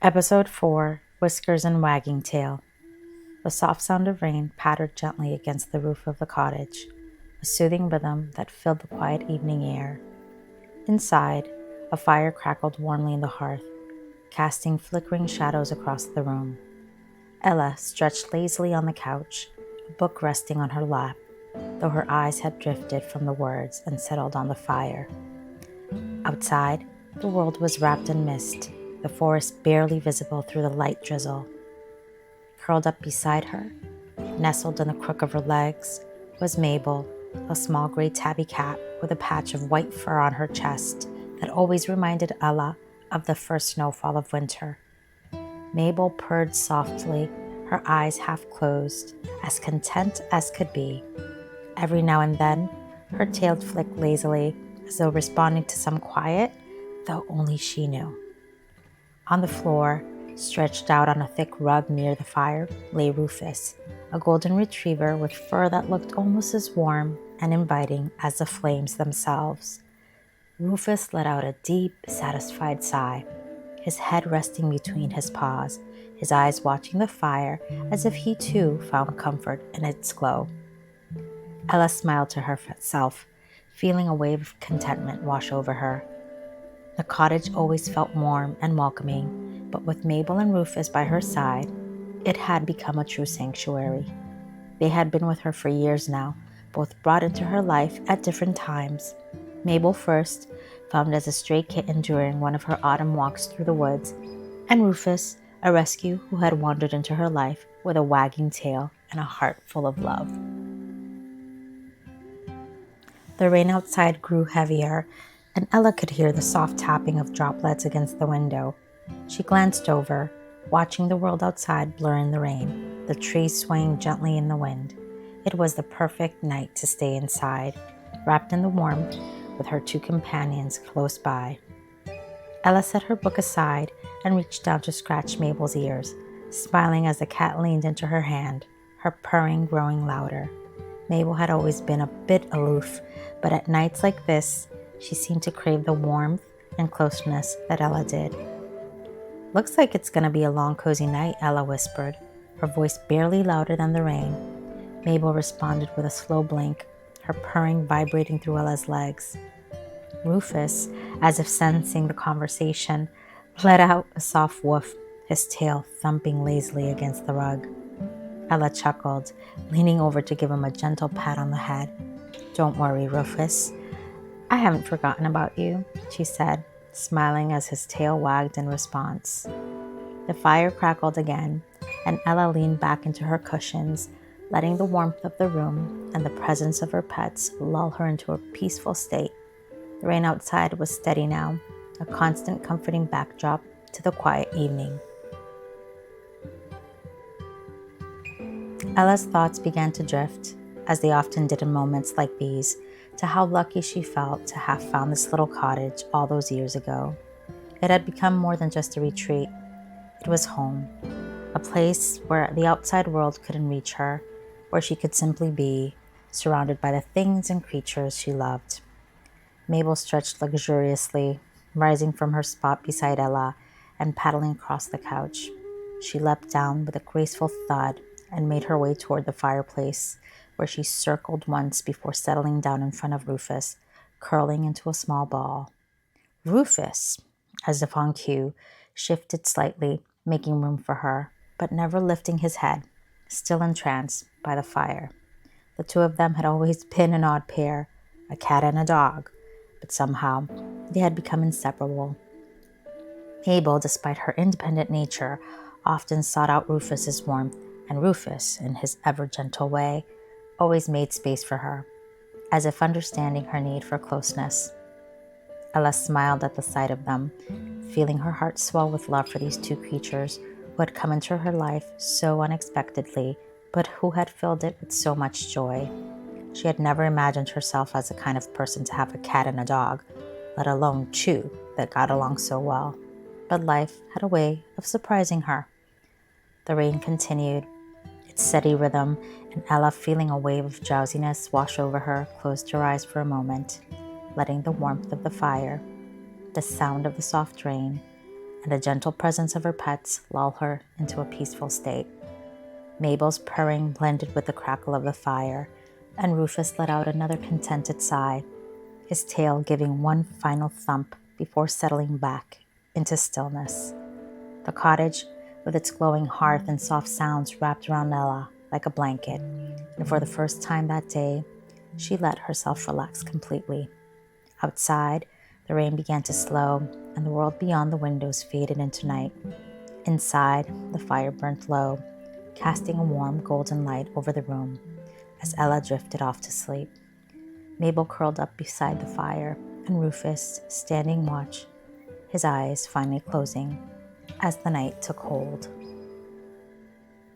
Episode 4, Whiskers and Wagging Tail. The soft sound of rain pattered gently against the roof of the cottage, a soothing rhythm that filled the quiet evening air. Inside, a fire crackled warmly in the hearth, casting flickering shadows across the room. Ella stretched lazily on the couch, a book resting on her lap, though her eyes had drifted from the words and settled on the fire. Outside, the world was wrapped in mist, the forest barely visible through the light drizzle. Curled up beside her, nestled in the crook of her legs, was Mabel, a small gray tabby cat with a patch of white fur on her chest that always reminded Ella of the first snowfall of winter. Mabel purred softly, her eyes half closed, as content as could be. Every now and then, her tail flicked lazily, as though responding to some quiet, though only she knew. On the floor, stretched out on a thick rug near the fire, lay Rufus, a golden retriever with fur that looked almost as warm and inviting as the flames themselves. Rufus let out a deep, satisfied sigh, his head resting between his paws, his eyes watching the fire as if he too found comfort in its glow. Ella smiled to herself, feeling a wave of contentment wash over her. The cottage always felt warm and welcoming, but with Mabel and Rufus by her side, it had become a true sanctuary. They had been with her for years now, both brought into her life at different times. Mabel first, found as a stray kitten during one of her autumn walks through the woods, and Rufus, a rescue who had wandered into her life with a wagging tail and a heart full of love. The rain outside grew heavier, and Ella could hear the soft tapping of droplets against the window. She glanced over, watching the world outside blur in the rain, the trees swaying gently in the wind. It was the perfect night to stay inside, wrapped in the warmth, with her two companions close by. Ella set her book aside and reached down to scratch Mabel's ears, smiling as the cat leaned into her hand, her purring growing louder. Mabel had always been a bit aloof, but at nights like this, she seemed to crave the warmth and closeness that Ella did. "Looks like it's gonna be a long, cozy night," Ella whispered, her voice barely louder than the rain. Mabel responded with a slow blink, her purring vibrating through Ella's legs. Rufus, as if sensing the conversation, let out a soft woof, his tail thumping lazily against the rug. Ella chuckled, leaning over to give him a gentle pat on the head. "Don't worry, Rufus. I haven't forgotten about you," she said, smiling as his tail wagged in response. The fire crackled again, and Ella leaned back into her cushions, letting the warmth of the room and the presence of her pets lull her into a peaceful state. The rain outside was steady now, a constant comforting backdrop to the quiet evening. Ella's thoughts began to drift, as they often did in moments like these, to how lucky she felt to have found this little cottage all those years ago. It had become more than just a retreat. It was home, a place where the outside world couldn't reach her, where she could simply be, surrounded by the things and creatures she loved. Mabel stretched luxuriously, rising from her spot beside Ella and paddling across the couch. She leapt down with a graceful thud and made her way toward the fireplace, where she circled once before settling down in front of Rufus, curling into a small ball. Rufus, as if on cue, shifted slightly, making room for her, but never lifting his head, still entranced by the fire. The two of them had always been an odd pair, a cat and a dog, but somehow they had become inseparable. Mabel, despite her independent nature, often sought out Rufus's warmth, and Rufus, in his ever-gentle way, always made space for her, as if understanding her need for closeness. Ella smiled at the sight of them, feeling her heart swell with love for these two creatures who had come into her life so unexpectedly, but who had filled it with so much joy. She had never imagined herself as the kind of person to have a cat and a dog, let alone two that got along so well. But life had a way of surprising her. The rain continued, its steady rhythm, and Ella, feeling a wave of drowsiness wash over her, closed her eyes for a moment, letting the warmth of the fire, the sound of the soft rain, and the gentle presence of her pets lull her into a peaceful state. Mabel's purring blended with the crackle of the fire, and Rufus let out another contented sigh, his tail giving one final thump before settling back into stillness. The cottage, with its glowing hearth and soft sounds, wrapped around Ella like a blanket, and for the first time that day, she let herself relax completely. Outside, the rain began to slow, and the world beyond the windows faded into night. Inside, the fire burnt low, casting a warm golden light over the room as Ella drifted off to sleep. Mabel curled up beside the fire, and Rufus, standing watch, his eyes finally closing as the night took hold.